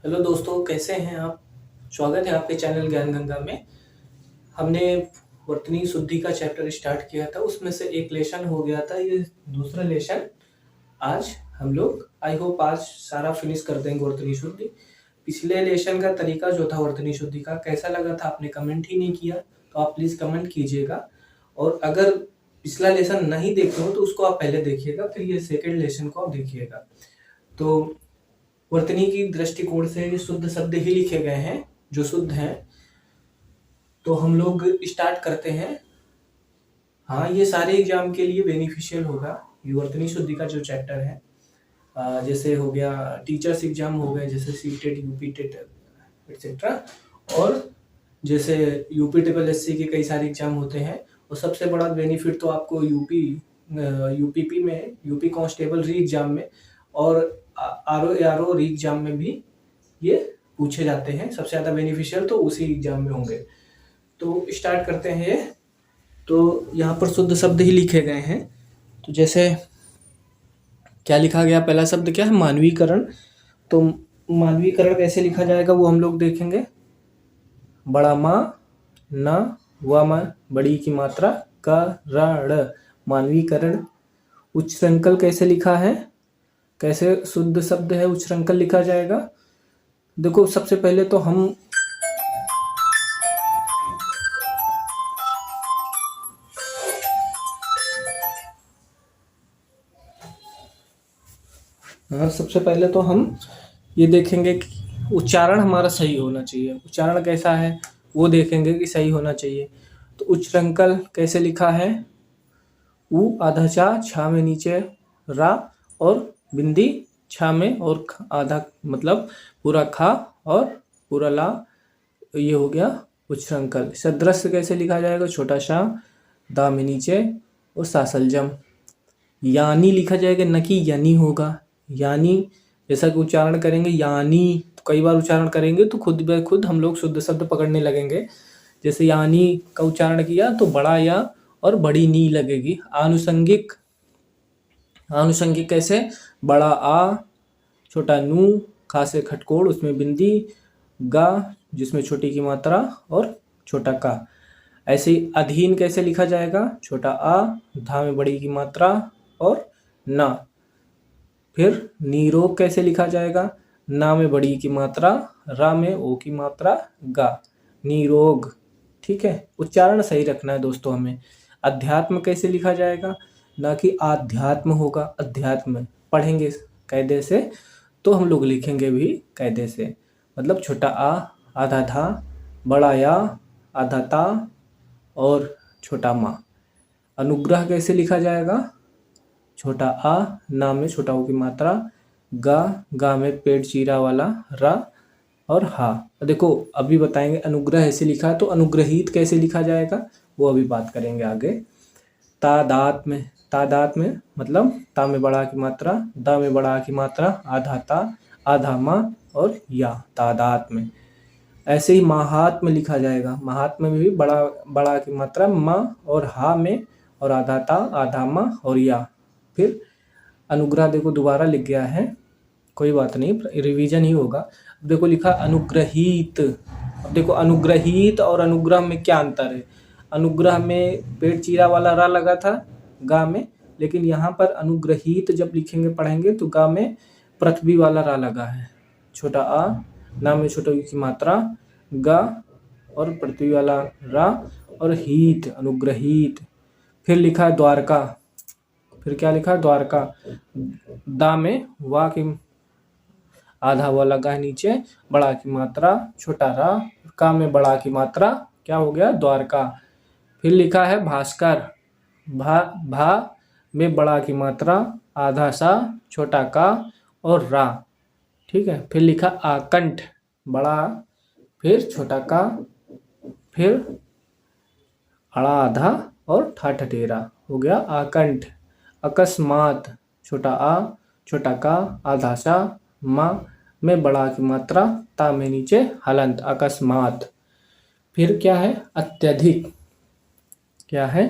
Hello दोस्तों, कैसे हैं आप। स्वागत है आपके चैनल ज्ञान गंगा में। हमने वर्तनी शुद्धि का चैप्टर स्टार्ट किया था, उसमें से एक लेसन हो गया था। ये दूसरा लेसन आज हम लोग आई होप आज सारा फिनिश कर देंगे वर्तनी शुद्धि। पिछले लेसन का तरीका जो था वर्तनी शुद्धि का कैसा लगा था, आपने कमेंट ही नहीं किया, तो आप प्लीज़ कमेंट कीजिएगा। और अगर पिछला लेसन नहीं देखे हो तो उसको आप पहले देखिएगा, फिर ये सेकेंड लेसन को आप देखिएगा। तो वर्तनी की दृष्टिकोण से ये शुद्ध शब्द ही लिखे गए हैं जो शुद्ध हैं। तो हम लोग स्टार्ट करते हैं। हाँ, ये सारे एग्जाम के लिए बेनिफिशियल होगा। ये वर्तनी शुद्धि का जो चैप्टर है, जैसे हो गया टीचर्स एग्जाम हो गए, जैसे सीटेट, यूपी टेट एक्सेट्रा, और जैसे यूपी ट्रिपल एससी के कई सारे एग्जाम होते हैं। और सबसे बड़ा बेनिफिट तो आपको यूपीपी में, यूपी कांस्टेबल री एग्जाम में और आरओ री एग्जाम में भी ये पूछे जाते हैं। सबसे ज़्यादा बेनिफिशियल तो उसी एग्जाम में होंगे। तो स्टार्ट करते हैं ये। तो यहाँ पर शुद्ध शब्द ही लिखे गए हैं। तो जैसे क्या लिखा गया, पहला शब्द क्या है, मानवीकरण। तो मानवीकरण कैसे लिखा जाएगा वो हम लोग देखेंगे। बड़ा माँ न व माँ, बड़ी की मात्रा करण, मानवीकरण। उच्चश्रंखल कैसे लिखा है, कैसे शुद्ध शब्द है उच्चश्रंखल लिखा जाएगा। देखो सबसे पहले तो हम सबसे पहले तो हम ये देखेंगे कि उच्चारण हमारा सही होना चाहिए। उच्चारण कैसा है वो देखेंगे कि सही होना चाहिए। तो उच्चश्रंखल कैसे लिखा है, उ आधा चा, छा में नीचे रा, और बिंदी छा में, और आधा मतलब पूरा खा और पूरा ला, ये हो गया उच्चश्रंखल। सदृश कैसे लिखा जाएगा, छोटा शा, दा में नीचे और सासलजम। यानी लिखा जाएगा, न कि यानी होगा। यानी जैसा कि उच्चारण करेंगे यानी, तो कई बार उच्चारण करेंगे तो खुद ब खुद हम लोग शुद्ध शब्द पकड़ने लगेंगे। जैसे यानी का उच्चारण किया तो बड़ा या और बड़ी नी लगेगी। आनुषंगिक, आनुषंगिक कैसे, बड़ा आ, छोटा नू, खा से खटकोड़, उसमें बिंदी, गा जिसमें छोटी की मात्रा और छोटा का। ऐसे ही अधीन कैसे लिखा जाएगा, छोटा आ, धा में बड़ी की मात्रा और ना। फिर निरोग कैसे लिखा जाएगा, ना में बड़ी की मात्रा, रा में ओ की मात्रा, गा, निरोग। ठीक है, उच्चारण सही रखना है दोस्तों हमें। अध्यात्म कैसे लिखा जाएगा, ना कि आध्यात्म होगा, अध्यात्म। पढ़ेंगे कायदे से तो हम लोग लिखेंगे भी कायदे से। मतलब छोटा आ, आधा था, बड़ा या, आधा ता और छोटा माँ। अनुग्रह कैसे लिखा जाएगा, छोटा आ, ना में छोटा ओ की मात्रा, गा में पेट चीरा वाला रा और हा। देखो अभी बताएंगे अनुग्रह ऐसे लिखा है, तो अनुग्रहित कैसे लिखा जाएगा वो अभी बात करेंगे आगे। तादात्म्य, तादात्म्य मतलब ता में बड़ा की मात्रा, दा में बड़ा की मात्रा, आधा ता, आधा माँ और या, तादात्म्य। ऐसे ही महात्म्य लिखा जाएगा। महात्म्य में भी बड़ा की मात्रा माँ और हा में, और आधा ता, आधा माँ और या। फिर अनुग्रह देखो दोबारा लिख गया है, कोई बात नहीं, रिवीजन ही होगा। अब देखो लिखा अनुग्रहित। अब देखो अनुग्रहित और अनुग्रह में क्या अंतर है। अनुग्रह में पेट चीरा वाला रा लगा था गा में, लेकिन यहाँ पर अनुग्रहित जब लिखेंगे पढ़ेंगे तो गा में पृथ्वी वाला रा लगा है। छोटा आ, ना में छोटा की मात्रा, गा और पृथ्वी वाला रा, और हीत, अनुग्रहित। फिर लिखा है द्वारका। फिर क्या लिखा है, द्वारका। दा में वा की आधा वा लगा है नीचे, बड़ा की मात्रा, छोटा रा, का में बड़ा की मात्रा, क्या हो गया, द्वारका। फिर लिखा है भास्कर। भा में बड़ा की मात्रा, आधा सा, छोटा का और रा। ठीक है, फिर लिखा आकंठ, बड़ा फिर छोटा का, फिर अड़ा आधा और ठा ठठेरा, हो गया आकंठ। अकस्मात, छोटा आ, छोटा का, आधा सा, माँ में बड़ा की मात्रा, ता में नीचे हलंत, अकस्मात। फिर क्या है, अत्यधिक। क्या है,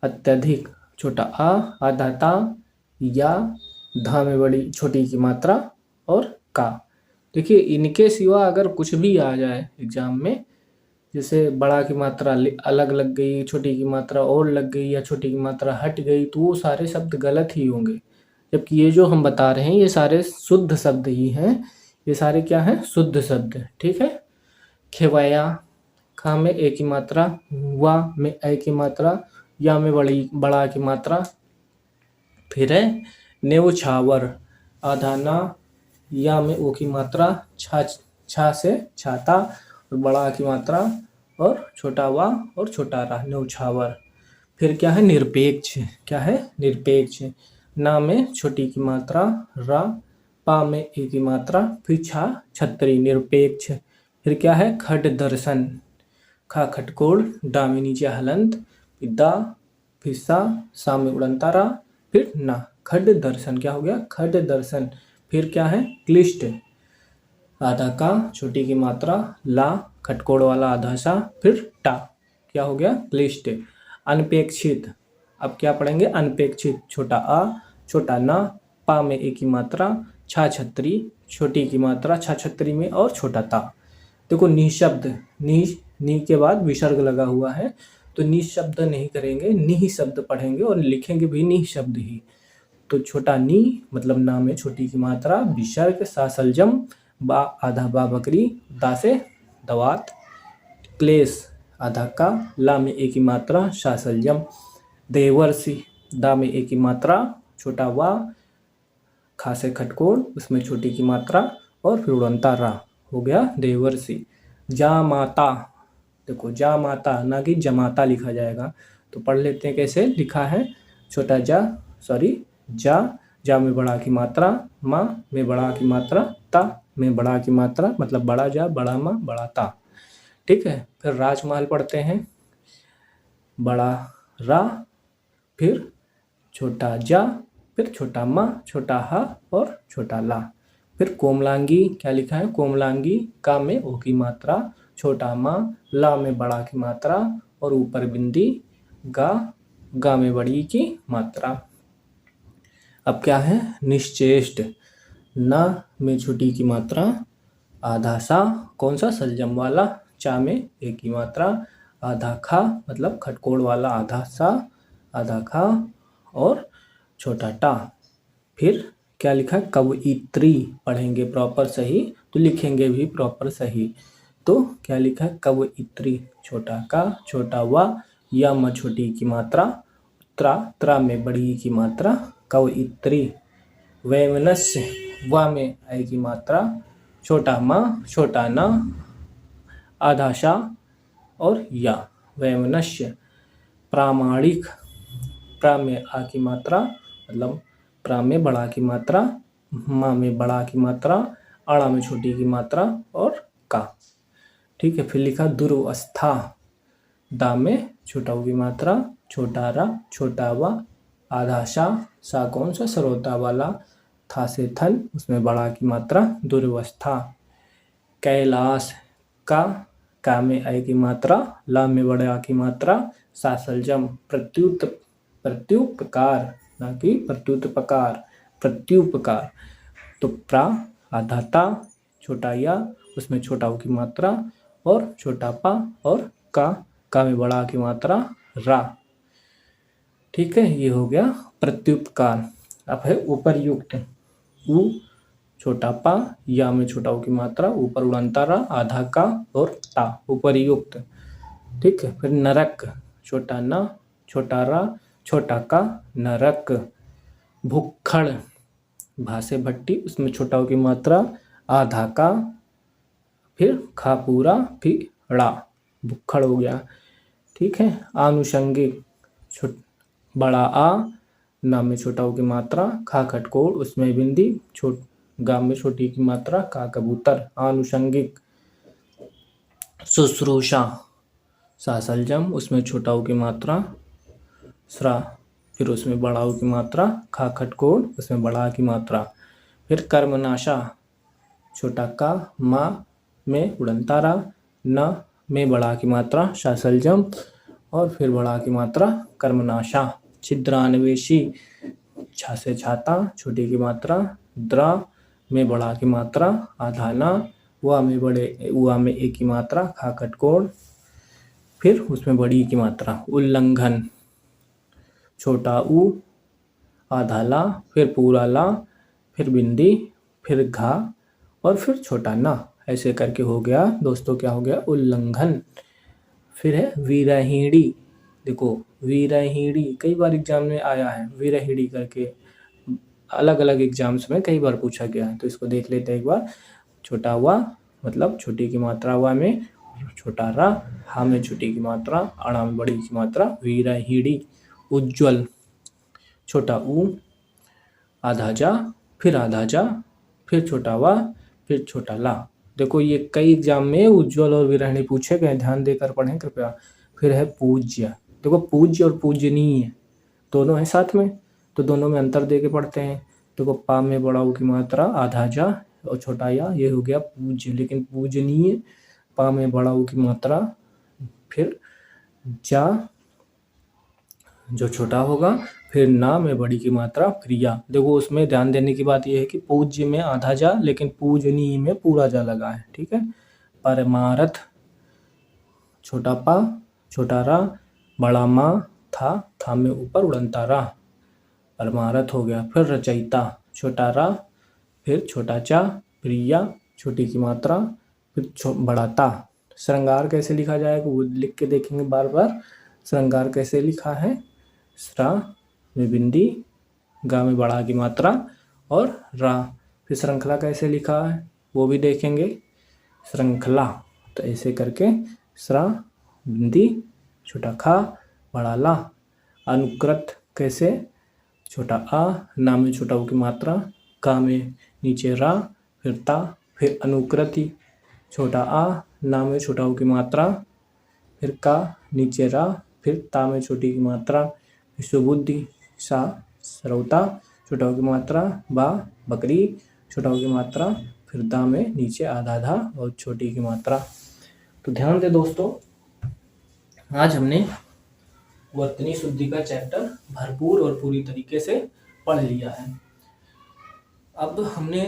अत्यधिक। छोटा आ, आधा ता, या, धा में बड़ी छोटी की मात्रा और का। देखिए इनके सिवा अगर कुछ भी आ जाए एग्जाम में, जैसे बड़ा की मात्रा अलग लग गई, छोटी की मात्रा और लग गई, या छोटी की मात्रा हट गई, तो वो सारे शब्द गलत ही होंगे। जबकि ये जो हम बता रहे हैं ये सारे शुद्ध शब्द ही हैं। ये सारे क्या हैं? शुद्ध शब्द। ठीक है। खेवया, खा में ए की मात्रा, वा में ए की मात्रा, या में बड़ा की मात्रा। फिर है न्यौछावर, आधा ना, या में ओ की मात्रा, छा से छाता, और बड़ा की मात्रा, और छोटा वा और छोटा रा, न्यौछावर। फिर क्या है? निरपेक्ष। क्या है? निरपेक्ष। ना में छोटी की मात्रा, रा, पा में ए की मात्रा, फिर छा छतरी, निरपेक्ष। फिर क्या है? खड दर्शन, खा खटकोड़, डा में नीचे हलंत, फिर दा, फिर सा में उड़नतारा, फिर ना, खड दर्शन। क्या हो गया? खड दर्शन। फिर क्या है? क्लिष्ट, आधा का, छोटी की मात्रा, ला, खटकोड़ वाला आधा सा, फिर टा। क्या हो गया? क्लिष्ट। अनपेक्षित, अब क्या पढ़ेंगे? अनपेक्षित, छोटा आ, छोटा ना, पा में ए की मात्रा, छा छतरी, छोटी की मात्रा छा छतरी में, और छोटा ता। देखो निशब्द, नी के बाद विसर्ग लगा हुआ है, तो निशब्द नहीं करेंगे, नी शब्द पढ़ेंगे और लिखेंगे भी नी शब्द ही। तो छोटा नी मतलब ना में छोटी की मात्रा, विसर्ग, सा सलजम, बा आधा बा बकरी, दा से दवात, क्लेश, आधा का, ला में ए की मात्रा, शा सलजम, देवर्षि, दा में ए की मात्रा, छोटा वा, खा से खटकोड़, उसमें छोटी की मात्रा, और फिर उड़नता रा, हो गया देवर्षि। जा माता, देखो जा माता ना कि जमाता लिखा जाएगा, तो पढ़ लेते हैं कैसे लिखा है। छोटा जा, सॉरी, जा में बड़ा की मात्रा, माँ में बड़ा की मात्रा, ता में बड़ा की मात्रा, मतलब बड़ा जा, बड़ा माँ, बड़ा ता। ठीक है। फिर राजमहल पढ़ते हैं। बड़ा रा, फिर छोटा जा, फिर छोटा माँ, छोटा हा, और छोटा ला। फिर कोमलांगी, क्या लिखा है? कोमलांगी, का में ओ की मात्रा, छोटा माँ, ला में बड़ा की मात्रा, और ऊपर बिंदी, गा में बड़ी की मात्रा। अब क्या है? निश्चेष्ट, ना में छोटी की मात्रा, आधा सा, कौन सा? सलजम वाला, चा में ए की मात्रा, आधा खा मतलब खटकोड़ वाला आधा सा, आधा खा, और छोटा टा। फिर क्या लिखा है? कवयित्री, पढ़ेंगे प्रॉपर सही तो लिखेंगे भी प्रॉपर सही। तो क्या लिखा है? कवयित्री, छोटा का, छोटा वा, या में छोटी की मात्रा, त्रा में बड़ी की मात्रा, कवयित्री। वैमनस्य, वा में आई की मात्रा, छोटा माँ, छोटा ना, आधा शा, और या, वैमनस्य। प्रामाणिक, प्रा में आ की मात्रा, मतलब प्रा में बड़ा की मात्रा, माँ में बड़ा की मात्रा, आड़ा में छोटी की मात्रा, और का। ठीक है। फिर लिखा दुर्वस्था, दा में छोटा की मात्रा, छोटा रा, छोटा वा, आधा सा कौन सा? सरोता वाला, था से थन, उसमें बड़ा की मात्रा, दुर्वस्था। कैलाश, का में आई की मात्रा, ला में बड़ा की मात्रा, सा सलजम। प्रत्युपकार, ना कि प्रत्युत्पकार, प्रत्युपकार। तो प्रा, आधा ता, छोटा या, उसमें छोटा की मात्रा, और छोटा पा, और का में बड़ा की मात्रा, रा। ठीक है। ये हो गया प्रत्युपकार। अब है उपर्युक्त, उ, छोटा पा, या में छोटा की मात्रा, ऊपर उड़नता रा, आधा का, और ता, उपर्युक्त। ठीक है। फिर नरक, छोटा ना, छोटा रा, छोटा का, नरक। भुक्खड़, भा से भट्टी, उसमें छोटा की मात्रा, आधा का, फिर खा पूरा, फिर ड़ा, भुक्खड़ हो गया। ठीक है। आनुषंगिक, बड़ा आ, ना में छोटा की मात्रा, खा खटकोड़, उसमें बिंदी, गा में छोटी की मात्रा, का कबूतर, आनुषंगिक। शुश्रूषा, सा सलजम, उसमें छोटा की मात्रा, स्रा, फिर उसमें बड़ा की मात्रा, खा खटकोड़, उसमें बड़ा की मात्रा। फिर कर्मनाशा, छोटा का, माँ में उड़नतारा, ना में बड़ा की मात्रा, शा सलजम, और फिर बड़ा की मात्रा, कर्मनाशा। छिद्रान्वेषी, छा से छाता, छोटी की मात्रा, द्रा में बड़ा की मात्रा आधा ना, वा में बड़े उआ में ए की मात्रा खा कटकोण, फिर उसमें बड़ी की मात्रा उल्लंघन, छोटा ऊ आधा ला, फिर पूरा ला, फिर बिंदी, फिर घा और फिर छोटा ना। ऐसे करके हो गया दोस्तों, क्या हो गया, उल्लंघन। फिर है विरहिणी। देखो विरहिणी कई बार एग्जाम में आया है, विरहिणी करके अलग अलग एग्जाम्स में कई बार पूछा गया है। तो इसको देख लेते हैं एक बार। छोटा हुआ मतलब छोटी की मात्रा हुआ में छोटा रा, हा में छोटी की मात्रा, अणा में बड़ी की मात्रा, विरहिणी। उज्ज्वल, छोटा ऊ आधा जा, फिर आधा जा, फिर छोटा वा, फिर छोटा ला। देखो ये कई एग्जाम में उज्ज्वल और विरहिणी पूछे गए, ध्यान देकर पढ़ें कृपया। फिर है पूज्य। देखो पूज्य और पूजनीय दोनों है साथ में, तो दोनों में अंतर दे के पढ़ते हैं। देखो पा में बड़ा ऊ की मात्रा आधा जा और छोटा या, ये हो गया पूज्य। लेकिन पूजनीय पा में बड़ा ऊ की मात्रा, फिर जा जो छोटा होगा, फिर ना में बड़ी की मात्रा प्रिया। देखो उसमें ध्यान देने की बात यह है कि पूज्य में आधा जा, लेकिन पूजनीय में पूरा जा लगा है। ठीक है। परमारथ, छोटा पा, छोटा रा, बड़ा मा, था में ऊपर उड़नता रा, परमारथ हो गया। फिर रचयिता, छोटा रा, फिर छोटा चा, प्रिया छोटी की मात्रा, फिर बड़ा ता। श्रृंगार कैसे लिखा जाएगा वो लिख के देखेंगे बार बार। श्रृंगार कैसे लिखा है, श्रा में बिंदी, गा में बड़ा की मात्रा और रा। फिर श्रृंखला कैसे लिखा है वो भी देखेंगे, श्रृंखला। तो ऐसे करके श्रा बिंदी, छोटा खा, बड़ा ला। अनुकृत कैसे, छोटा आ, ना में छोटा ऊ की मात्रा, का में नीचे रा, फिर ता, फिर अनुकृति, छोटा आ, ना में छोटा ऊ की मात्रा, फिर का नीचे रा, फिर ता में छोटी की मात्रा, सुबुद्धि, सा सरौता, छोटा ऊ की मात्रा, बा बकरी, छोटा ऊ की मात्रा, फिर दा में नीचे आधा धा और छोटी की मात्रा। तो ध्यान दे दोस्तों, आज हमने वर्तनी शुद्धि का चैप्टर भरपूर और पूरी तरीके से पढ़ लिया है। अब हमने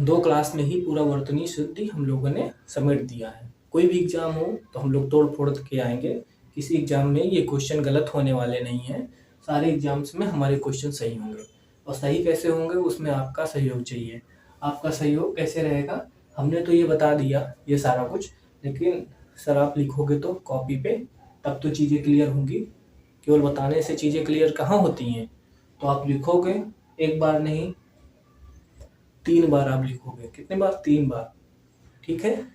2 क्लास में ही पूरा वर्तनी शुद्धि हम लोगों ने समेट दिया है। कोई भी एग्जाम हो तो हम लोग तोड़ फोड़ के आएंगे, किसी एग्जाम में ये क्वेश्चन गलत होने वाले नहीं हैं। सारे एग्जाम्स में हमारे क्वेश्चन सही होंगे, और सही कैसे होंगे उसमें आपका सहयोग चाहिए। आपका सहयोग कैसे रहेगा, हमने तो ये बता दिया ये सारा कुछ, लेकिन सर आप लिखोगे तो कॉपी पे, तब तो चीज़ें क्लियर होंगी। केवल बताने से चीज़ें क्लियर कहाँ होती हैं। तो आप लिखोगे, एक बार नहीं 3 बार आप लिखोगे। कितने बार, 3 बार। ठीक है।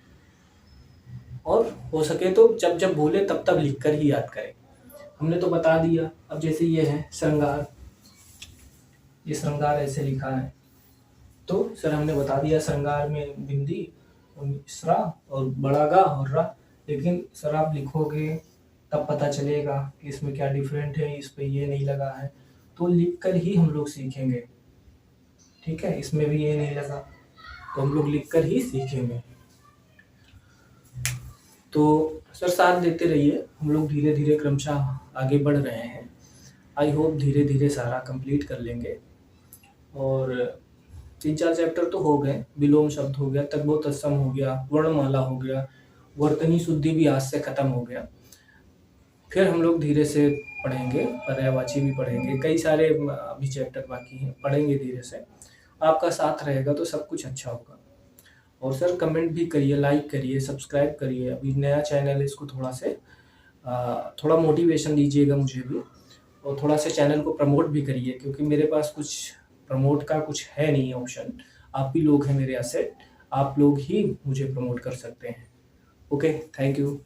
और हो सके तो जब जब भूले तब तब लिख कर ही याद करें। हमने तो बता दिया। अब जैसे ये है श्रृंगार, ये श्रृंगार ऐसे लिखा है, तो सर हमने बता दिया श्रृंगार में बिंदी श्रा और बड़ा गा और रा। लेकिन सर आप लिखोगे तब पता चलेगा कि इसमें क्या डिफरेंट है, इस पे ये नहीं लगा है, तो लिख कर ही हम लोग सीखेंगे। ठीक है। इसमें भी ये नहीं लगा तो हम लोग लिख कर ही सीखेंगे। तो सर साथ देते रहिए, हम लोग धीरे धीरे क्रमशः आगे बढ़ रहे हैं। आई होप धीरे धीरे सारा कंप्लीट कर लेंगे। और 3-4 चैप्टर तो हो गए। विलोम शब्द हो गया, तद्भव तत्सम हो गया, वर्णमाला हो गया, वर्तनी शुद्धि भी आज से खत्म हो गया। फिर हम लोग धीरे से पढ़ेंगे, पर्यायवाची भी पढ़ेंगे, कई सारे अभी चैप्टर बाकी हैं, पढ़ेंगे धीरे से। आपका साथ रहेगा तो सब कुछ अच्छा होगा। और सर कमेंट भी करिए, लाइक करिए, सब्सक्राइब करिए। अभी नया चैनल है, इसको थोड़ा मोटिवेशन दीजिएगा मुझे भी, और थोड़ा सा चैनल को प्रमोट भी करिए, क्योंकि मेरे पास कुछ प्रमोट का कुछ है नहीं ऑप्शन। आप ही लोग हैं मेरे एसेट, आप लोग ही मुझे प्रमोट कर सकते हैं। Okay, thank you.